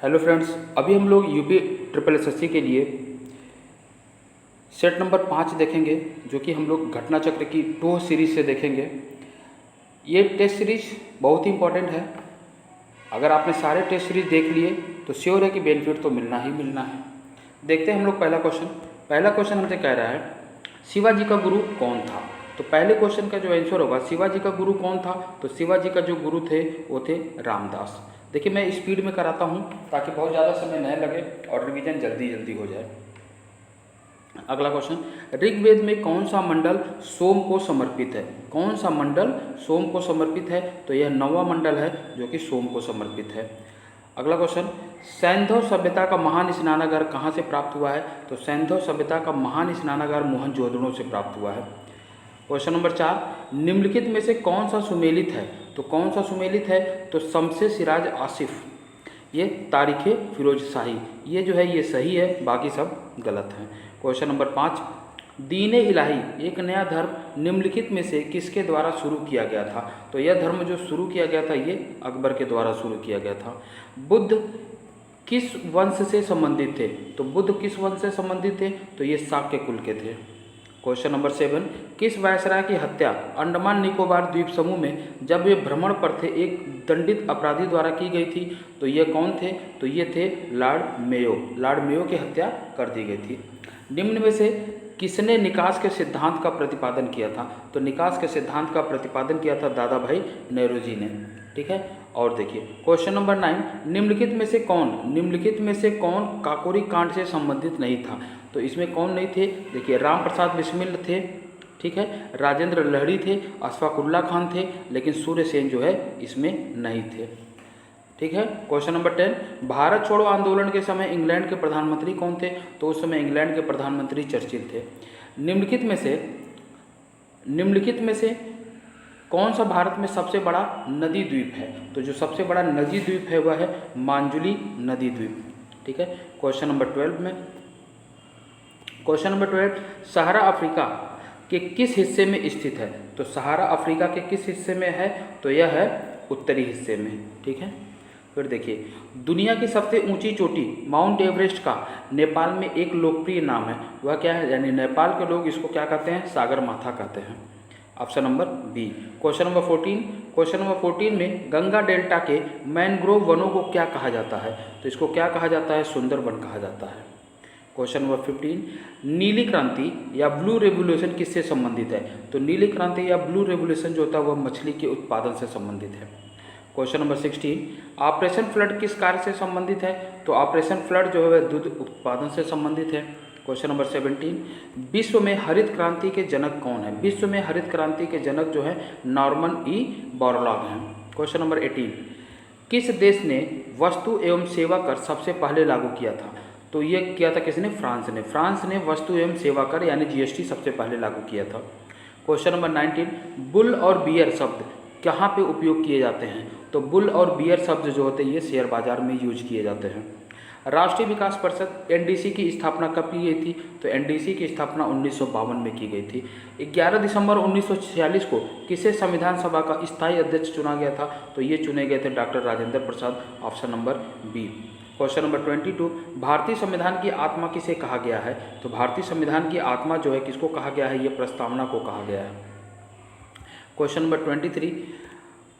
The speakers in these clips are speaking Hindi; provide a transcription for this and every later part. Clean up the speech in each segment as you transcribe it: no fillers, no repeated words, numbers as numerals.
हेलो फ्रेंड्स, अभी हम लोग यूपी ट्रिपल एसएससी के लिए सेट नंबर 5 देखेंगे, जो कि हम लोग घटना चक्र की 2 सीरीज से देखेंगे। ये टेस्ट सीरीज बहुत ही इंपॉर्टेंट है। अगर आपने सारे टेस्ट सीरीज देख लिए तो श्योर है कि बेनिफिट तो मिलना ही मिलना है। देखते हैं हम लोग पहला क्वेश्चन। पहला क्वेश्चन हमसे कह रहा है शिवाजी का गुरु कौन था। तो पहले क्वेश्चन का जो आंसर होगा शिवाजी का गुरु कौन था, तो शिवाजी का जो गुरु थे वो थे रामदास। देखिए मैं स्पीड में कराता हूँ ताकि बहुत ज़्यादा समय न लगे और रिवीजन जल्दी जल्दी हो जाए। अगला क्वेश्चन, ऋग्वेद में कौन सा मंडल सोम को समर्पित है। कौन सा मंडल सोम को समर्पित है, तो यह 9वां मंडल है जो कि सोम को समर्पित है। अगला क्वेश्चन, सैंधव सभ्यता का महान स्नानागार कहाँ से प्राप्त हुआ है। तो सैंधव सभ्यता का महान स्नानागार मोहनजोदड़ो से प्राप्त हुआ है। क्वेश्चन नंबर 4, निम्नलिखित में से कौन सा सुमेलित है। तो कौन सा सुमेलित है, तो शम्से सिराज आसिफ, ये तारीख फिरोज शाही, ये जो है ये सही है, बाकी सब गलत हैं। क्वेश्चन नंबर 5, दीन इलाही एक नया धर्म निम्नलिखित में से किसके द्वारा शुरू किया गया था। तो यह धर्म जो शुरू किया गया था ये अकबर के द्वारा शुरू किया गया था। बुद्ध किस वंश से संबंधित थे। तो बुद्ध किस वंश से संबंधित थे, तो ये शाक्य कुल के थे। क्वेश्चन नंबर 7, किस वायसराय की हत्या अंडमान निकोबार द्वीप समूह में जब वे भ्रमण पर थे एक दंडित अपराधी द्वारा की गई थी। तो ये कौन थे, तो ये थे लॉर्ड मेयो। लॉर्ड मेयो की हत्या कर दी गई थी। निम्न में से किसने निकास के सिद्धांत का प्रतिपादन किया था। तो निकास के सिद्धांत का प्रतिपादन किया था दादा भाई नेहरू ने। ठीक है, और देखिए क्वेश्चन नंबर 9, निम्नलिखित में से कौन काकोरी कांड से संबंधित नहीं था। तो इसमें कौन नहीं थे, देखिए राम प्रसाद बिस्मिल थे, ठीक है, राजेंद्र लहड़ी थे, अशफाकुल्ला खान थे, लेकिन सूर्यसेन जो है इसमें नहीं थे। ठीक है, क्वेश्चन नंबर 10, भारत छोड़ो आंदोलन के समय इंग्लैंड के प्रधानमंत्री कौन थे। तो उस समय इंग्लैंड के प्रधानमंत्री चर्चिल थे। निम्नलिखित में से कौन सा भारत में सबसे बड़ा नदी द्वीप है। तो जो सबसे बड़ा नदी द्वीप है वह है मांजुली नदी द्वीप। ठीक है, क्वेश्चन नंबर 12, सहारा अफ्रीका के किस हिस्से में स्थित है। तो सहारा अफ्रीका के किस हिस्से में है, तो यह है उत्तरी हिस्से में। ठीक है, फिर देखिए दुनिया की सबसे ऊंची चोटी माउंट एवरेस्ट का नेपाल में एक लोकप्रिय नाम है, वह क्या है, यानी नेपाल के लोग इसको क्या कहते हैं, सागर माथा कहते हैं। Option number B. Question number 14 में गंगा डेल्टा के मैनग्रोव वनों को क्या कहा जाता है। तो इसको क्या कहा जाता है, सुंदरवन कहा जाता है। क्वेश्चन नंबर 15, नीली क्रांति या ब्लू रेवोल्यूशन किससे संबंधित है। तो नीली क्रांति या ब्लू रेवोल्यूशन जो होता है वह मछली के उत्पादन से संबंधित है। क्वेश्चन नंबर 16, ऑपरेशन फ्लड किस कार्य से संबंधित है। तो ऑपरेशन फ्लड जो है वह दूध उत्पादन से संबंधित है। क्वेश्चन नंबर 17, विश्व में हरित क्रांति के जनक कौन है। विश्व में हरित क्रांति के जनक जो है नॉर्मन ई बोरलॉग हैं। क्वेश्चन नंबर 18, किस देश ने वस्तु एवं सेवा कर सबसे पहले लागू किया था। तो ये किया था किसने, फ्रांस ने वस्तु एवं सेवा कर यानी जीएसटी सबसे पहले लागू किया था। क्वेश्चन नंबर 19, बुल और बियर शब्द कहाँ पे उपयोग किए जाते हैं। तो बुल और बियर शब्द जो होते हैं ये शेयर बाजार में यूज किए जाते हैं। राष्ट्रीय विकास परिषद एनडीसी की स्थापना कब की गई थी। तो एनडीसी की स्थापना 1952 में की गई थी। 11 दिसंबर 1946 को किसे संविधान सभा का स्थायी अध्यक्ष चुना गया था। तो ये चुने गए थे doctor Rajendra Prasad. Option number B. Question number 22, भारतीय संविधान की आत्मा किसे कहा गया है। तो भारतीय संविधान की आत्मा जो है किसको कहा गया है, ये प्रस्तावना को कहा गया है। क्वेश्चन नंबर 23,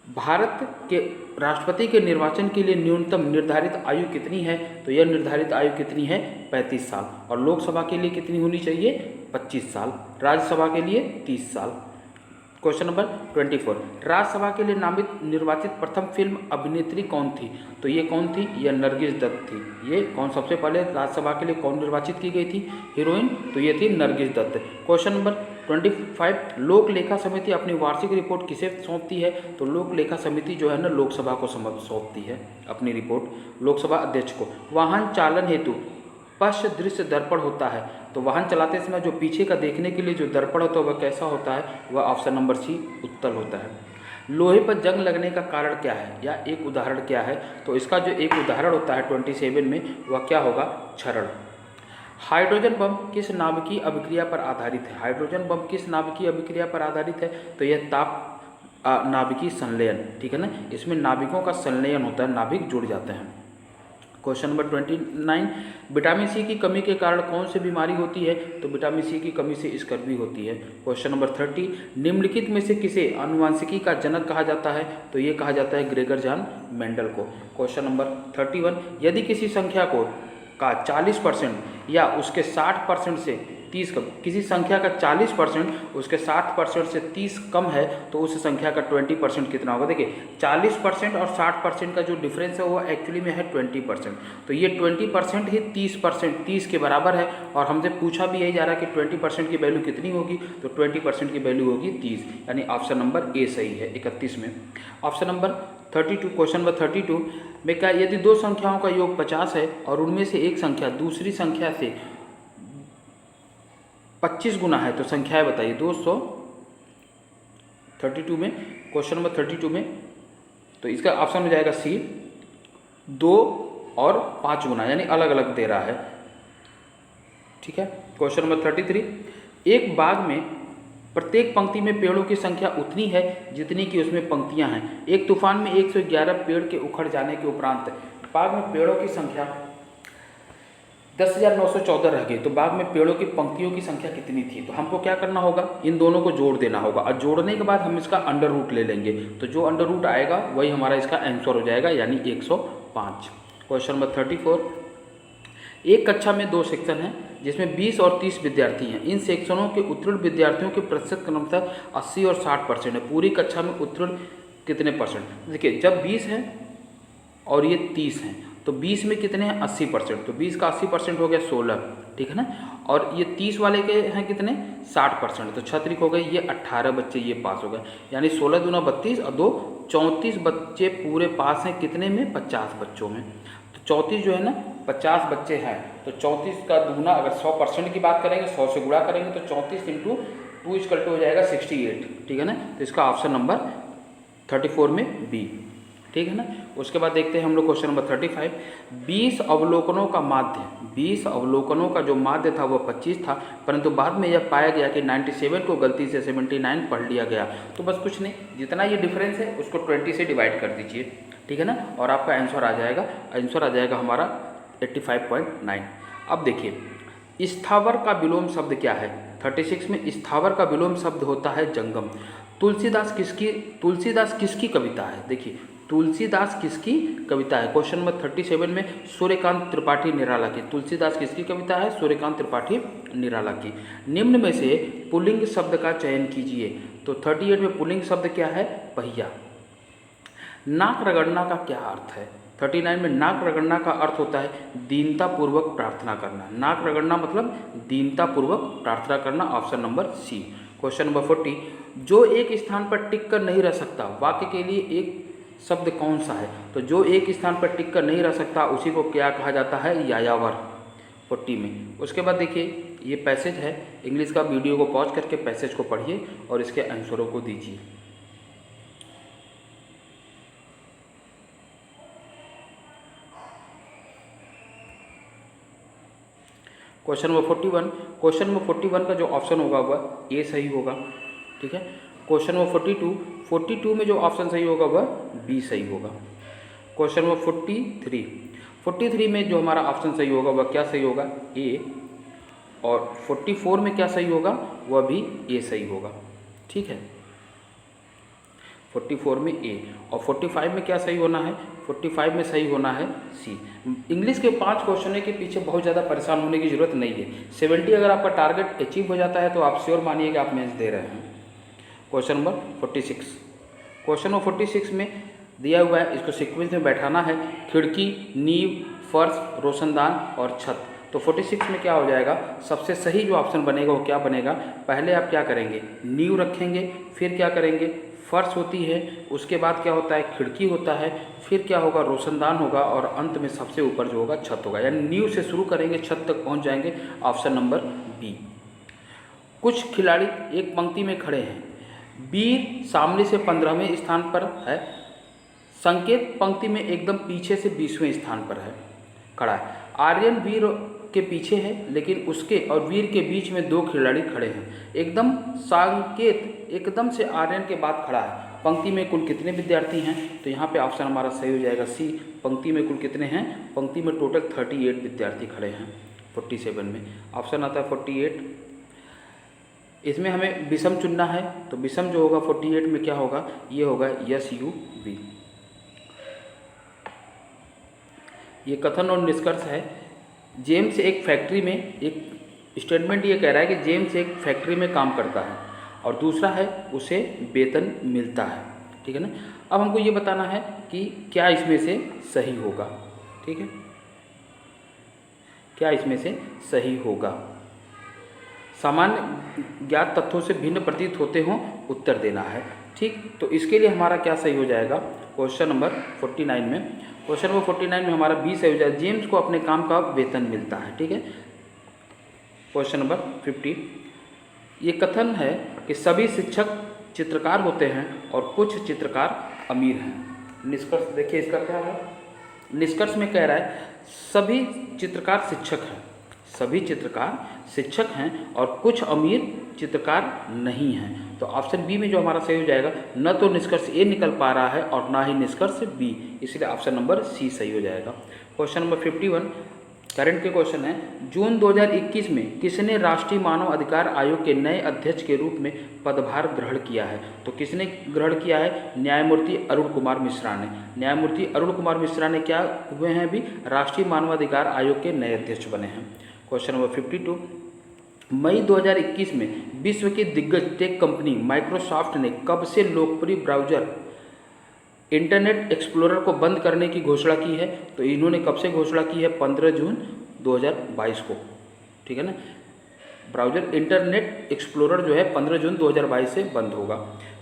भारत के राष्ट्रपति के निर्वाचन के लिए न्यूनतम निर्धारित आयु कितनी है। तो यह निर्धारित आयु कितनी है, 35 साल। और लोकसभा के लिए कितनी होनी चाहिए, 25 साल। राज्यसभा के लिए 30 साल। क्वेश्चन नंबर 24, राज्यसभा के लिए नामित निर्वाचित प्रथम फिल्म अभिनेत्री कौन थी। तो ये कौन थी, यह नरगिस दत्त थी। ये कौन सबसे पहले राज्यसभा के लिए कौन निर्वाचित की गई थी हीरोइन, तो ये थी नरगिस दत्त। क्वेश्चन नंबर 25, लोक लेखा समिति अपनी वार्षिक रिपोर्ट किसे सौंपती है। तो लोक लेखा समिति जो है ना लोकसभा को सौंपती है अपनी रिपोर्ट, लोकसभा अध्यक्ष को। वाहन चालन हेतु पश्च दृश्य दर्पण होता है। तो वाहन चलाते समय जो पीछे का देखने के लिए जो दर्पण होता है वह कैसा होता है, वह ऑप्शन नंबर सी उत्तल होता है। लोहे पर जंग लगने का कारण क्या है या एक उदाहरण क्या है। तो इसका जो एक उदाहरण होता है 27 में वह क्या होगा, क्षरण। हाइड्रोजन बम किस नाभिकीय अभिक्रिया पर आधारित है। हाइड्रोजन बम किस नाभिकीय अभिक्रिया पर आधारित है। तो यह ताप नाभिकीय संलयन, ठीक है ना, इसमें नाभिकों का संलयन होता है, नाभिक जुड़ जाते हैं। क्वेश्चन नंबर 29, विटामिन सी की कमी के कारण कौन सी बीमारी होती है? तो विटामिन सी की कमी से स्कर्वी होती है। क्वेश्चन नंबर 30, निम्नलिखित में से किसे आनुवंशिकी का जनक कहा जाता है? तो ये कहा जाता है ग्रेगर जॉन मेंडल को। क्वेश्चन नंबर 31, यदि किसी संख्या को का 40% या उसके 60% से 30 कम, किसी संख्या का 40% उसके 60% से 30 कम है तो उस संख्या का 20% कितना होगा? देखिए 40% और 60% का जो डिफरेंस है वो एक्चुअली में है 20%। तो ये 20% ही 30% के बराबर है, और हमसे पूछा भी यही जा रहा है कि 20% की वैल्यू कितनी होगी? तो 20% की वैल्यू होगी 30, यानी ऑप्शन नंबर ए सही है 31 में। ऑप्शन नंबर 32, क्वेश्चन नंबर 32 में क्या, यदि दो संख्याओं का योग 50 है और उनमें से एक संख्या दूसरी संख्या से 25 गुना है तो संख्याएं बताइए। 232 में, क्वेश्चन नंबर 32 में, तो इसका ऑप्शन हो जाएगा सी, 2 और 5 गुना, यानी अलग अलग दे रहा है। ठीक है। क्वेश्चन नंबर 33, एक बाग में प्रत्येक पंक्ति में पेड़ों की संख्या उतनी है जितनी कि उसमें पंक्तियां हैं। एक तूफान में 111 पेड़ के उखड़ जाने के उपरांत बाग में पेड़ों की संख्या 10,914 रह गई, तो बाग में पेड़ों की पंक्तियों की संख्या कितनी थी? तो हमको क्या करना होगा, इन दोनों को जोड़ देना होगा, और जोड़ने के बाद हम इसका अंडर रूट ले लेंगे, तो जो अंडर रूट आएगा वही हमारा इसका आंसर हो जाएगा, यानी 105। क्वेश्चन नंबर 34, एक कक्षा में 2 सेक्शन हैं जिसमें 20 और 30 विद्यार्थी हैं। इन सेक्शनों के उत्तीर्ण विद्यार्थियों के प्रतिशत क्रमशः 80 और 60% है। पूरी कक्षा में उत्तीर्ण कितने परसेंट? देखिए जब 20 है और ये 30 हैं तो 20 में कितने हैं? 80%, तो 20 का 80% हो गया 16, ठीक है ना। और ये 30 वाले के हैं कितने? 60%, तो 6 त्रिक हो गए, ये 18 बच्चे ये पास हो गए, यानी 16 दूना 32 और 2 34 बच्चे पूरे पास हैं। कितने में? 50 बच्चों में। तो 34 जो है ना 50 बच्चे हैं, तो 34 का दूना, अगर 100% की बात करेंगे 100 से गुणा करेंगे तो 34 × 2 = हो जाएगा 68, ठीक है ना। तो इसका ऑप्शन नंबर 34 में बी, ठीक है ना। उसके बाद देखते हैं हम लोग क्वेश्चन नंबर 35, 20 अवलोकनों का माध्य, 20 अवलोकनों का जो माध्य था वह 25 था, परंतु बाद में यह पाया गया कि 97 को गलती से 79 पढ़ लिया गया। तो बस कुछ नहीं, जितना ये डिफरेंस है उसको 20 से डिवाइड कर दीजिए, ठीक है ना, और आपका आंसर आ जाएगा, हमारा 85.9। अब देखिए स्थावर का विलोम शब्द क्या है? 36 में स्थावर का विलोम शब्द होता है जंगम। तुलसीदास किसकी कविता है? देखिए तुलसीदास किसकी कविता है? क्वेश्चन नंबर 37 में सूर्यकांत त्रिपाठी निराला की। तुलसीदास किसकी कविता है? सूर्यकांत त्रिपाठी निराला की। निम्न में से पुल्लिंग शब्द का चयन कीजिए। तो 38 में पुल्लिंग शब्द क्या है? पहिया। नाक रगड़ना का क्या अर्थ है? 39 में नाक रगड़ना का अर्थ होता है दीनतापूर्वक प्रार्थना करना। नाक रगड़ना मतलब दीनतापूर्वक प्रार्थना करना, option number C. Question number 40, जो एक स्थान पर टिक कर नहीं रह सकता वाक्य के लिए एक शब्द कौन सा है? तो जो एक स्थान पर टिक कर नहीं रह सकता उसी को क्या कहा जाता है? यायावर। 40 में। उसके बाद देखिए ये पैसेज है, इंग्लिश का, वीडियो को पॉज करके पैसेज को पढ़िए और इसके आंसरों को दीजिए। क्वेश्चन नंबर 41, क्वेश्चन नंबर 41 का जो ऑप्शन होगा वह ए सही होगा, ठीक है। क्वेश्चन नंबर 42 में जो ऑप्शन सही होगा वह बी सही होगा। क्वेश्चन नंबर 43 में जो हमारा ऑप्शन सही होगा वह क्या सही होगा? ए। और 44 में क्या सही होगा? वह भी ए सही होगा, ठीक है। 44 में ए। और 45 में क्या सही होना है? 45 में सही होना है सी। इंग्लिश के 5 क्वेश्चन के पीछे बहुत ज़्यादा परेशान होने की जरूरत नहीं है। 70 अगर आपका टारगेट अचीव हो जाता है तो आप श्योर मानिए कि आप मेंस दे रहे हैं। क्वेश्चन नंबर 46, क्वेश्चन नंबर 46 में दिया हुआ है, इसको सीक्वेंस में बैठाना है। खिड़की, नींव, फर्श, रोशनदान और छत। तो 46 में क्या हो जाएगा? सबसे सही जो ऑप्शन बनेगा वो क्या बनेगा? पहले आप क्या करेंगे? नींव रखेंगे, फिर क्या करेंगे? फर्श होती है, उसके बाद क्या होता है? खिड़की होता है, फिर क्या होगा? रोशनदान होगा, और अंत में सबसे ऊपर जो होगा छत होगा। यानी नींव से शुरू करेंगे, छत तक पहुंच जाएंगे, ऑप्शन नंबर बी। कुछ खिलाड़ी एक पंक्ति में खड़े हैं। वीर सामने से 15वें स्थान पर है, संकेत पंक्ति में एकदम पीछे से 20वें स्थान पर है, खड़ा है। आर्यन वीर के पीछे है, लेकिन उसके और वीर के बीच में 2 खिलाड़ी खड़े हैं। एकदम संकेत एकदम से आर्यन के बाद खड़ा है, पंक्ति में कुल कितने विद्यार्थी हैं, तो यहाँ पे ऑप्शन हमारा सही हो जाएगा सी, पंक्ति में कुल कितने हैं, पंक्ति में टोटल 38 विद्यार्थी खड़े हैं 47 में, ऑप्शन आता है 48। इसमें हमें विषम चुनना है, तो विषम जो होगा 48 में क्या होगा, ये होगा SUV। ये कथन और निष्कर्ष है। जेम्स एक फैक्ट्री में, एक स्टेटमेंट ये कह रहा है कि जेम्स एक फैक्ट्री में काम करता है और दूसरा है उसे वेतन मिलता है, ठीक है ना। अब हमको ये बताना है कि क्या इसमें से सही होगा, ठीक है, क्या इसमें से सही होगा। सामान्य ज्ञात तथ्यों से भिन्न प्रतीत होते हों उत्तर देना है, ठीक। तो इसके लिए हमारा क्या सही हो जाएगा, क्वेश्चन नंबर 49 में, क्वेश्चन नंबर 49 में हमारा बी सही हो जाएगा, जेम्स को अपने काम का वेतन मिलता है, ठीक है। क्वेश्चन नंबर 50, ये कथन है कि सभी शिक्षक चित्रकार होते हैं और कुछ चित्रकार अमीर हैं। निष्कर्ष देखिए इसका क्या है, निष्कर्ष में कह रहा है सभी चित्रकार शिक्षक हैं, सभी चित्रकार शिक्षक हैं और कुछ अमीर चित्रकार नहीं हैं। तो ऑप्शन बी में जो हमारा सही हो जाएगा, न तो निष्कर्ष ए निकल पा रहा है और ना ही निष्कर्ष बी, इसलिए ऑप्शन नंबर सी सही हो जाएगा। क्वेश्चन नंबर 51 करंट के क्वेश्चन है, जून 2021 में किसने राष्ट्रीय मानव अधिकार आयोग के नए अध्यक्ष के रूप में पदभार ग्रहण किया है। तो किसने ग्रहण किया है, न्यायमूर्ति अरुण कुमार मिश्रा ने। न्यायमूर्ति अरुण कुमार मिश्रा ने क्या हुए हैं, अभी राष्ट्रीय मानवाधिकार आयोग के नए अध्यक्ष बने हैं। क्वेश्चन नंबर 52, मई 2021 में विश्व की दिग्गज टेक कंपनी माइक्रोसॉफ्ट ने कब से लोकप्रिय ब्राउजर इंटरनेट एक्सप्लोरर को बंद करने की घोषणा की है। तो इन्होंने कब से घोषणा की है, 15 जून 2022 को, ठीक है ना। ब्राउजर इंटरनेट एक्सप्लोरर जो है 15 जून 2022 से बंद होगा।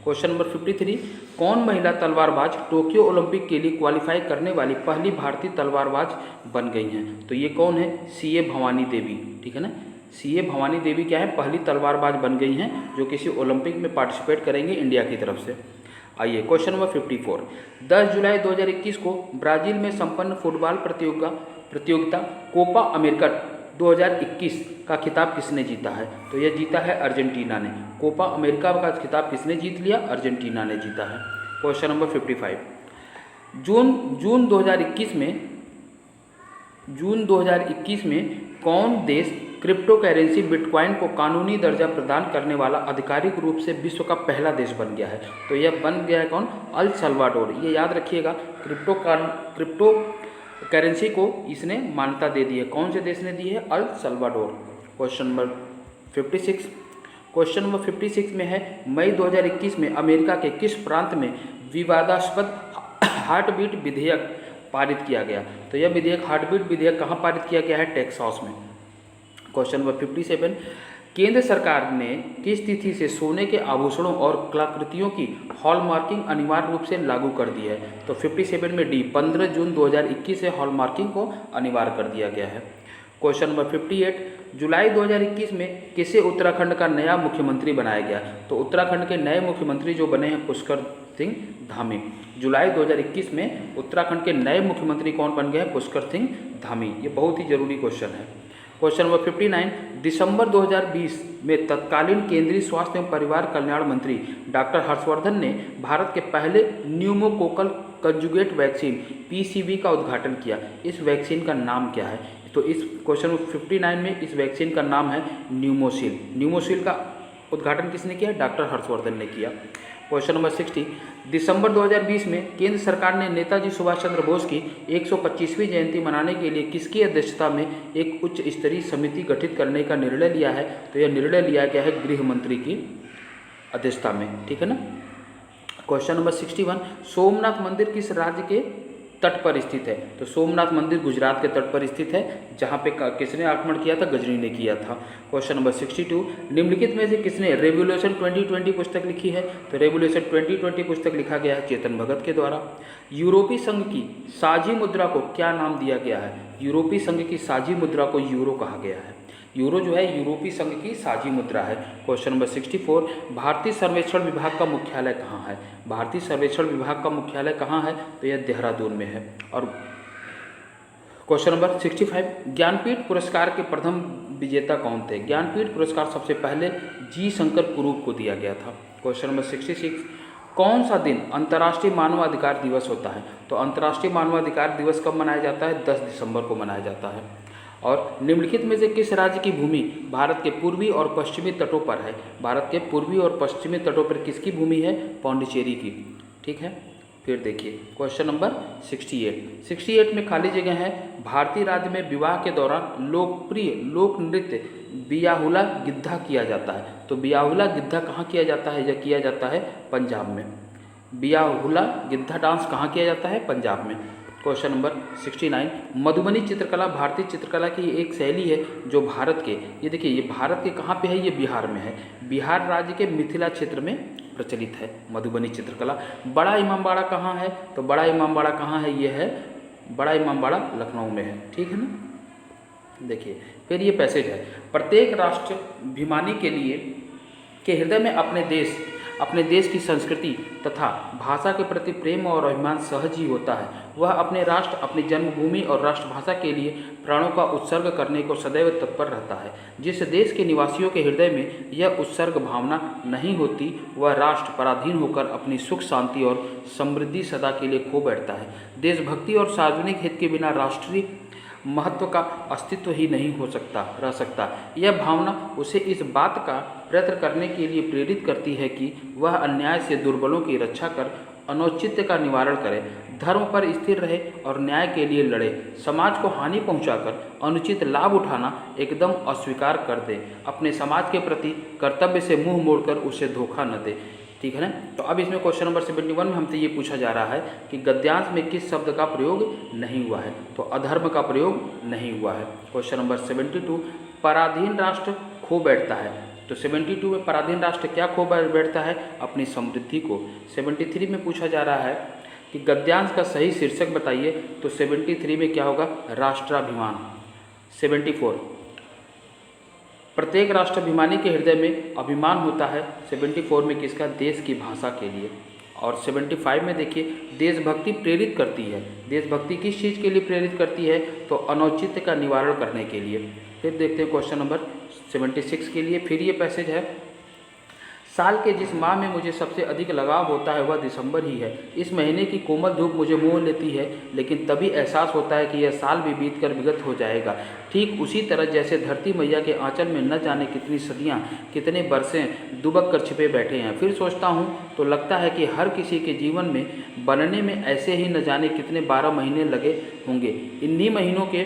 क्वेश्चन नंबर 53, कौन महिला तलवारबाज टोक्यो ओलंपिक के लिए क्वालिफाई करने वाली पहली भारतीय तलवारबाज बन गई हैं। तो ये कौन है, सीए भवानी देवी, ठीक है ना। सीए भवानी देवी क्या है, पहली तलवारबाज बन गई हैं जो किसी ओलंपिक में पार्टिसिपेट करेंगे इंडिया की तरफ से। आइए क्वेश्चन नंबर 54, 10 जुलाई 2021 को ब्राज़ील में संपन्न फुटबॉल प्रतियोगिता कोपा अमेरिका 2021 का खिताब किसने जीता है। तो यह जीता है अर्जेंटीना ने। कोपा अमेरिका का खिताब किसने जीत लिया, अर्जेंटीना ने जीता है। क्वेश्चन नंबर 55, जून 2021 में कौन देश क्रिप्टो करेंसी बिटकॉइन को कानूनी दर्जा प्रदान करने वाला आधिकारिक रूप से विश्व का पहला देश बन गया है। तो यह बन गया है कौन, अल सल्वाडोर। ये याद रखिएगा, क्रिप्टो करेंसी को इसने मान्यता दे दी है। कौन से देश ने दी है, El Salvador. Question number 56, question number 56 में है, मई 2021 में अमेरिका के किस प्रांत में विवादास्पद हार्टबीट विधेयक पारित किया गया। तो यह विधेयक, हार्टबीट विधेयक कहाँ पारित किया गया है, टेक्सास में। क्वेश्चन नंबर 57, केंद्र सरकार ने किस तिथि से सोने के आभूषणों और कलाकृतियों की हॉलमार्किंग अनिवार्य रूप से लागू कर दी है। तो 57 में डी, 15 जून 2021 से हॉलमार्किंग को अनिवार्य कर दिया गया है। क्वेश्चन नंबर 58, जुलाई 2021 में किसे उत्तराखंड का नया मुख्यमंत्री बनाया गया। तो उत्तराखंड के नए मुख्यमंत्री जो बने हैं पुष्कर सिंह धामी। जुलाई 2021 में उत्तराखंड के नए मुख्यमंत्री कौन बन गए हैं, पुष्कर सिंह धामी। ये बहुत ही जरूरी क्वेश्चन है। क्वेश्चन नंबर 59, दिसंबर 2020 में तत्कालीन केंद्रीय स्वास्थ्य एवं परिवार कल्याण मंत्री डॉक्टर हर्षवर्धन ने भारत के पहले न्यूमोकोकल कंजुगेट वैक्सीन PCV का उद्घाटन किया। इस वैक्सीन का नाम क्या है। तो इस क्वेश्चन नंबर 59 में इस वैक्सीन का नाम है न्यूमोसिल। न्यूमोसिल का उद्घाटन किसने किया, डॉक्टर हर्षवर्धन ने किया। क्वेश्चन नंबर 60, दिसंबर 2020 में केंद्र सरकार ने नेताजी सुभाष चंद्र बोस की 125वीं जयंती मनाने के लिए किसकी अध्यक्षता में एक उच्च स्तरीय समिति गठित करने का निर्णय लिया है। तो यह निर्णय लिया गया है गृह मंत्री की अध्यक्षता में, ठीक है ना। क्वेश्चन नंबर 61, सोमनाथ मंदिर किस राज्य के तट पर स्थित है। तो सोमनाथ मंदिर गुजरात के तट पर स्थित है, जहाँ पे किसने आक्रमण किया था, गजनी ने किया था। क्वेश्चन नंबर 62, निम्नलिखित में से किसने रेवोल्यूशन 2020 पुस्तक लिखी है। तो रेवोल्यूशन 2020 पुस्तक लिखा गया है चेतन भगत के द्वारा। यूरोपीय संघ की साझी मुद्रा को क्या नाम दिया गया है। यूरोपीय संघ की साझी मुद्रा को यूरो कहा गया है। यूरो जो है यूरोपीय संघ की साझी मुद्रा है। क्वेश्चन नंबर 64, भारतीय सर्वेक्षण विभाग का मुख्यालय कहाँ है। भारतीय सर्वेक्षण विभाग का मुख्यालय कहाँ है। तो यह देहरादून में है। और क्वेश्चन नंबर 65, ज्ञानपीठ पुरस्कार के प्रथम विजेता कौन थे। ज्ञानपीठ पुरस्कार सबसे पहले जी शंकर कुरूप को दिया गया था। क्वेश्चन नंबर 66, कौन सा दिन अंतर्राष्ट्रीय मानवाधिकार दिवस होता है? तो अंतर्राष्ट्रीय मानवाधिकार दिवस कब मनाया जाता है? 10 दिसंबर को मनाया जाता है। और निम्नलिखित में से किस राज्य की भूमि भारत के पूर्वी और पश्चिमी तटों पर है? भारत के पूर्वी और पश्चिमी तटों पर किसकी भूमि है? पौंडीचेरी की। ठीक है, फिर देखिए क्वेश्चन नंबर 68 में खाली जगह है। भारतीय राज्य में विवाह के दौरान लोकप्रिय लोक नृत्य बियाहुला गिद्धा किया जाता है। तो बियाहुला गिद्धा कहाँ किया जाता है? यह किया जाता है पंजाब में। बियाहुला गिद्धा डांस कहाँ किया जाता है? पंजाब में। क्वेश्चन नंबर 69, मधुबनी चित्रकला भारतीय चित्रकला की एक शैली है जो भारत के, ये देखिए ये भारत के कहाँ पे है? ये बिहार में है। बिहार राज्य के मिथिला क्षेत्र में प्रचलित है मधुबनी चित्रकला। बड़ा इमामबाड़ा कहाँ है? तो बड़ा इमामबाड़ा कहाँ है? ये है बड़ा इमामबाड़ा लखनऊ में है। ठीक है ना। देखिए फिर ये पैसेज है, प्रत्येक राष्ट्राभिमानी के हृदय में अपने देश की संस्कृति तथा भाषा के प्रति प्रेम और अभिमान सहज ही होता है। वह अपने राष्ट्र, अपनी जन्मभूमि और राष्ट्रभाषा के लिए प्राणों का उत्सर्ग करने को सदैव तत्पर रहता है। जिस देश के निवासियों के हृदय में यह उत्सर्ग भावना नहीं होती, वह राष्ट्र पराधीन होकर अपनी सुख शांति और समृद्धि सदा के लिए खो बैठता है। देशभक्ति और सार्वजनिक हित के बिना राष्ट्रीय महत्व का अस्तित्व ही नहीं रह सकता। यह भावना उसे इस बात का प्रयत्न करने के लिए प्रेरित करती है कि वह अन्याय से दुर्बलों की रक्षा कर अनौचित्य का निवारण करे, धर्म पर स्थिर रहे और न्याय के लिए लड़े, समाज को हानि पहुंचाकर अनुचित लाभ उठाना एकदम अस्वीकार कर दे, अपने समाज के प्रति कर्तव्य से मुंह मोड़कर उसे धोखा न दे। ठीक है ना। तो अब इसमें क्वेश्चन नंबर 71 में हमसे ये पूछा जा रहा है कि गद्यांश में किस शब्द का प्रयोग नहीं हुआ है? तो अधर्म का प्रयोग नहीं हुआ है। क्वेश्चन नंबर 72, पराधीन राष्ट्र खो बैठता है। तो 72 में पराधीन राष्ट्र क्या खो बैठता है? अपनी समृद्धि को। 73 में पूछा जा रहा है कि गद्यांश का सही शीर्षक बताइए। तो 73 में क्या होगा? राष्ट्राभिमान। 74, प्रत्येक राष्ट्राभिमानी के हृदय में अभिमान होता है। 74 में किसका? देश की भाषा के लिए। और 75 में देखिए देशभक्ति प्रेरित करती है। देशभक्ति किस चीज़ के लिए प्रेरित करती है? तो अनौचित्य का निवारण करने के लिए। फिर देखते हैं क्वेश्चन नंबर 76 के लिए। फिर ये पैसेज है, साल के जिस माह में मुझे सबसे अधिक लगाव होता है वह दिसंबर ही है। इस महीने की कोमल धूप मुझे मोह लेती है, लेकिन तभी एहसास होता है कि यह साल भी बीतकर विगत हो जाएगा। ठीक उसी तरह जैसे धरती मैया के आंचल में न जाने कितनी सदियां, कितने बरसें दुबक कर छिपे बैठे हैं। फिर सोचता हूँ तो लगता है कि हर किसी के जीवन में बनने में ऐसे ही न जाने कितने 12 महीने लगे होंगे। इन्हीं महीनों के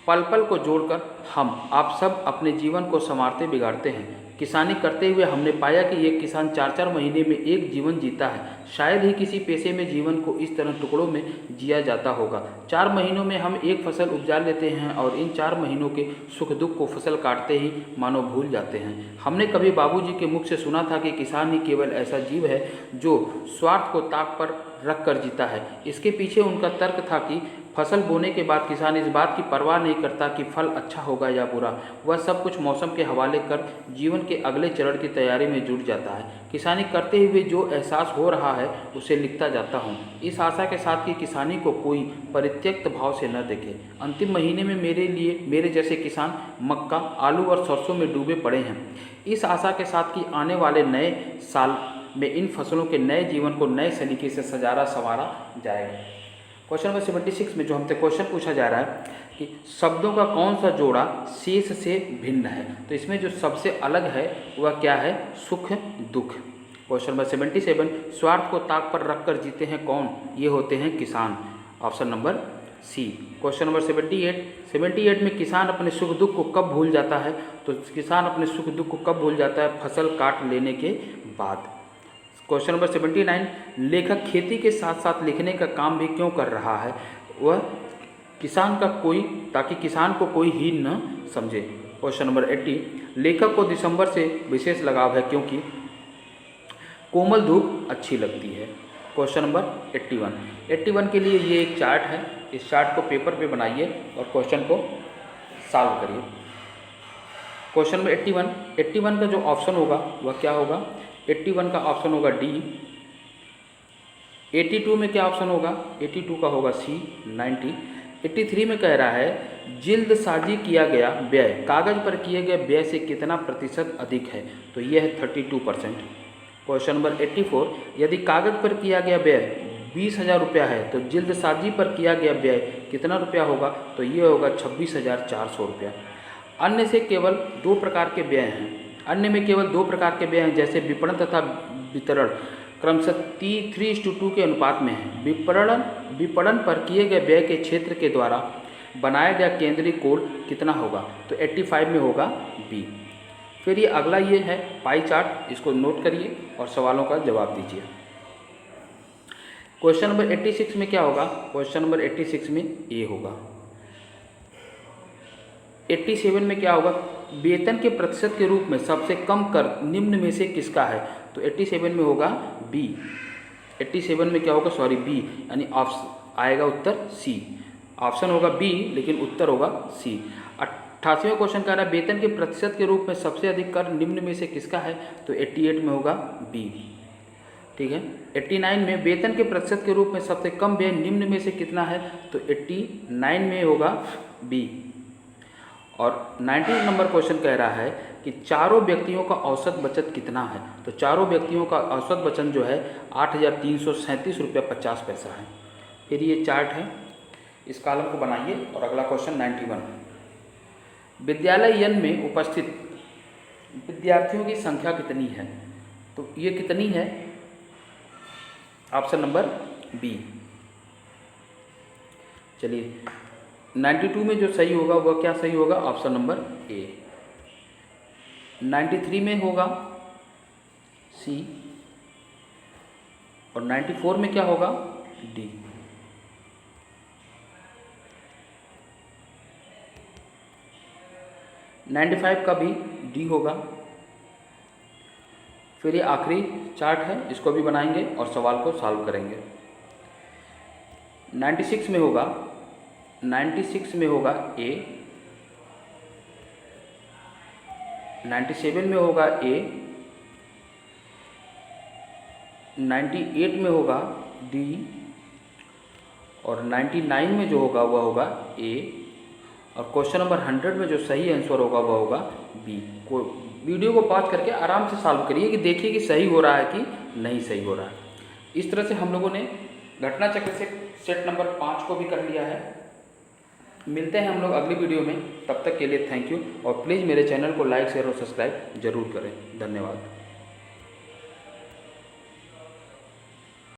पल पल को जोड़कर हम आप सब अपने जीवन को संवारते बिगाड़ते हैं। किसानी करते हुए हमने पाया कि एक किसान 4-4 महीने में एक जीवन जीता है। शायद ही किसी पेशे में जीवन को इस तरह टुकड़ों में जिया जाता होगा। 4 महीनों में हम एक फसल उपजा लेते हैं और इन 4 महीनों के सुख दुख को फसल काटते ही मानो भूल जाते हैं। हमने कभी बाबूजी के मुख से सुना था कि किसान ही केवल ऐसा जीव है जो स्वार्थ को ताक पर रख कर जीता है। इसके पीछे उनका तर्क था कि फसल बोने के बाद किसान इस बात की परवाह नहीं करता कि फल अच्छा होगा या बुरा। वह सब कुछ मौसम के हवाले कर जीवन के अगले चरण की तैयारी में जुट जाता है। किसानी करते हुए जो एहसास हो रहा है उसे लिखता जाता हूँ, इस आशा के साथ कि किसानी को कोई परित्यक्त भाव से न देखे। अंतिम महीने में मेरे जैसे किसान मक्का, आलू और सरसों में डूबे पड़े हैं, इस आशा के साथ कि आने वाले नए साल में इन फसलों के नए जीवन को नए सलीके से सजारा संवारा जाएगा। क्वेश्चन नंबर 76 में जो हमसे क्वेश्चन पूछा जा रहा है कि शब्दों का कौन सा जोड़ा शेष से भिन्न है? तो इसमें जो सबसे अलग है वह क्या है? सुख दुख। क्वेश्चन नंबर 77, स्वार्थ को ताक पर रखकर जीते हैं कौन? ये होते हैं किसान। Option number C. Question number 78 में किसान अपने सुख दुख को कब भूल जाता है? तो किसान अपने सुख दुख को कब भूल जाता है? फसल काट लेने के बाद। क्वेश्चन नंबर 79, लेखक खेती के साथ साथ लिखने का काम भी क्यों कर रहा है? वह ताकि किसान को कोई हीन न समझे। क्वेश्चन नंबर 80, लेखक को दिसंबर से विशेष लगाव है क्योंकि कोमल धूप अच्छी लगती है। क्वेश्चन नंबर 81 के लिए ये एक चार्ट है, इस चार्ट को पेपर पे बनाइए और क्वेश्चन को सॉल्व करिए। क्वेश्चन नंबर 81 का जो ऑप्शन होगा वह क्या होगा? 81 का ऑप्शन होगा डी। 82 में क्या ऑप्शन होगा? 82 का होगा सी 90। 83 में कह रहा है जिल्दसाजी किया गया व्यय कागज पर किए गए व्यय से कितना प्रतिशत अधिक है? तो यह है 32%। क्वेश्चन नंबर 84, यदि कागज पर किया गया व्यय 20,000 रुपया है तो जल्दसाजी पर किया गया व्यय कितना रुपया होगा? तो ये होगा 26,400 रुपया। अन्य से केवल दो प्रकार के व्यय हैं, अन्य में केवल दो प्रकार के व्यय हैं, जैसे विपणन तथा वितरण क्रमशः 3:2 के अनुपात में है। विपणन पर किए गए व्यय के क्षेत्र के द्वारा बनाया गया केंद्रीय कोण कितना होगा? तो 85 में होगा बी। फिर ये अगला ये है पाई चार्ट, इसको नोट करिए और सवालों का जवाब दीजिए। क्वेश्चन नंबर 86 में क्या होगा? क्वेश्चन नंबर 86 में ए होगा। 87 में क्या होगा? वेतन के प्रतिशत के रूप में सबसे कम कर निम्न में से किसका है? तो 87 में होगा बी। 87 में क्या होगा? सॉरी बी, यानी ऑप्शन आएगा उत्तर सी। ऑप्शन होगा बी लेकिन उत्तर होगा सी। 88वां क्वेश्चन कह रहा है वेतन के प्रतिशत के रूप में सबसे अधिक कर निम्न में से किसका है? तो 88 में होगा बी। ठीक है। 89 में वेतन के प्रतिशत के रूप में सबसे कम व्यय निम्न में से कितना है? तो 89 में होगा बी। और 90 नंबर क्वेश्चन कह रहा है कि चारों व्यक्तियों का औसत बचत कितना है? तो चारों व्यक्तियों का औसत बचत जो है 8,337 रुपया 50 पैसा है। फिर ये चार्ट है, इस कॉलम को बनाइए। और अगला क्वेश्चन 91, विद्यालय N में उपस्थित विद्यार्थियों की संख्या कितनी है? तो ये कितनी है? Option number B. चलिए 92 में जो सही होगा वह क्या सही होगा? Option number A. 93 में होगा सी। और 94 में क्या होगा? डी। नाइन्टी 95 का भी डी होगा। फिर ये आखिरी चार्ट है, इसको भी बनाएंगे और सवाल को सॉल्व करेंगे। 96 में होगा, 96 में होगा ए। 97 में होगा ए। 98 में होगा डी। और 99 में जो होगा वह होगा ए। और क्वेश्चन नंबर 100 में जो सही आंसर होगा वह होगा बी। को वीडियो को पॉज करके आराम से सॉल्व करिए कि देखिए कि सही हो रहा है कि नहीं सही हो रहा है। इस तरह से हम लोगों ने घटना चक्र से सेट नंबर 5 को भी कर लिया है। मिलते हैं हम लोग अगली वीडियो में, तब तक के लिए थैंक यू। और प्लीज़ मेरे चैनल को लाइक शेयर और सब्सक्राइब जरूर करें। धन्यवाद।